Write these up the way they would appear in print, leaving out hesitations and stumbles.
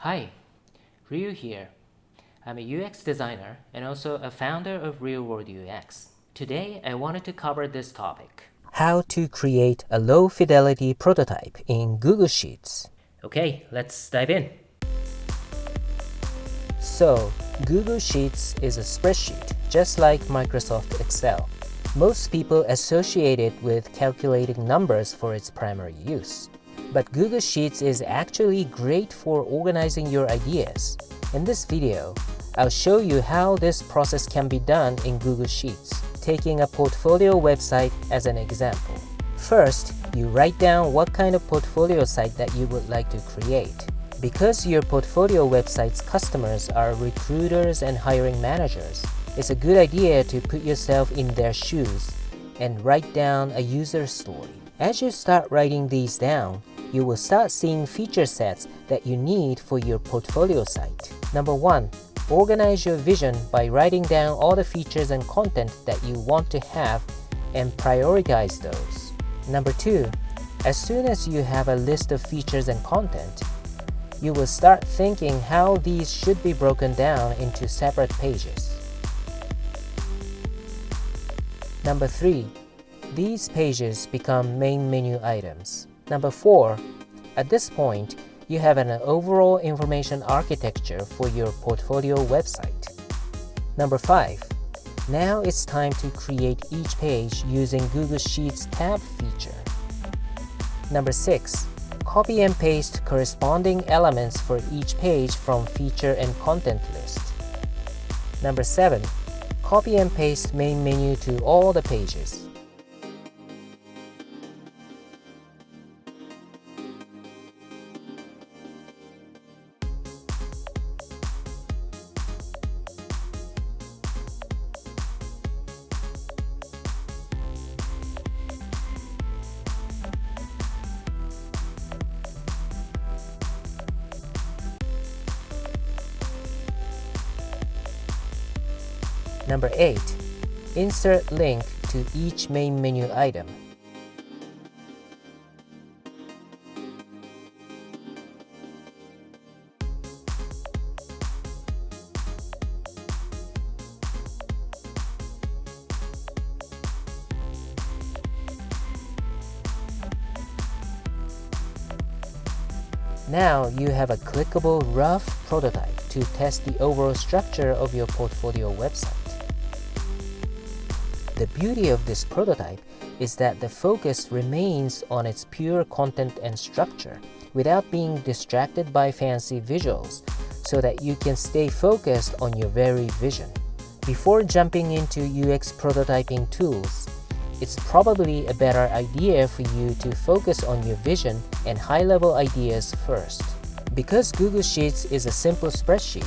Hi, Ryu here. I'm a UX designer and also a founder of RealWorldUX. Today, I wanted to cover this topic. How to create a low-fidelity prototype in Google Sheets. Okay, let's dive in. So, Google Sheets is a spreadsheet, just like Microsoft Excel. Most people associate it with calculating numbers for its primary use. But Google Sheets is actually great for organizing your ideas. In this video, I'll show you how this process can be done in Google Sheets, taking a portfolio website as an example. First, you write down what kind of portfolio site that you would like to create. Because your portfolio website's customers are recruiters and hiring managers, it's a good idea to put yourself in their shoes and write down a user story. As you start writing these down, you will start seeing feature sets that you need for your portfolio site. Number 1. Organize your vision by writing down all the features and content that you want to have and prioritize those. Number 2. As soon as you have a list of features and content, you will start thinking how these should be broken down into separate pages. Number 3. These pages become main menu items. Number 4. At this point, you have an overall information architecture for your portfolio website. Number 5. Now it's time to create each page using Google Sheets tab feature. Number 6. Copy and paste corresponding elements for each page from feature and content list. Number 7. Copy and paste main menu to all the pages. Number 8. Insert link to each main menu item. Now you have a clickable rough prototype to test the overall structure of your portfolio website. The beauty of this prototype is that the focus remains on its pure content and structure without being distracted by fancy visuals, so that you can stay focused on your very vision. Before jumping into UX prototyping tools, it's probably a better idea for you to focus on your vision and high-level ideas first. Because Google Sheets is a simple spreadsheet,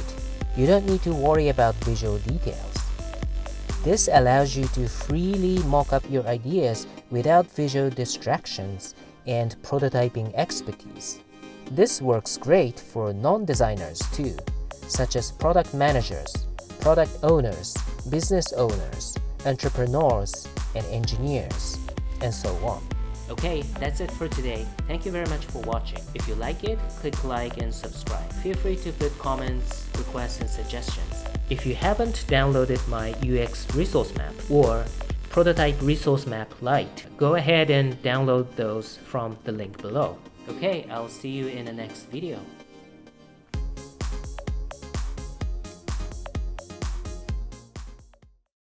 you don't need to worry about visual details. This allows you to freely mock up your ideas without visual distractions and prototyping expertise. This works great for non-designers too, such as product managers, product owners, business owners, entrepreneurs, and engineers, and so on. Okay, that's it for today. Thank you very much for watching. If you like it, click like and subscribe. Feel free to put comments, requests, and suggestions. If you haven't downloaded my UX resource map or prototype resource map Lite, go ahead and download those from the link below. Okay, I'll see you in the next video.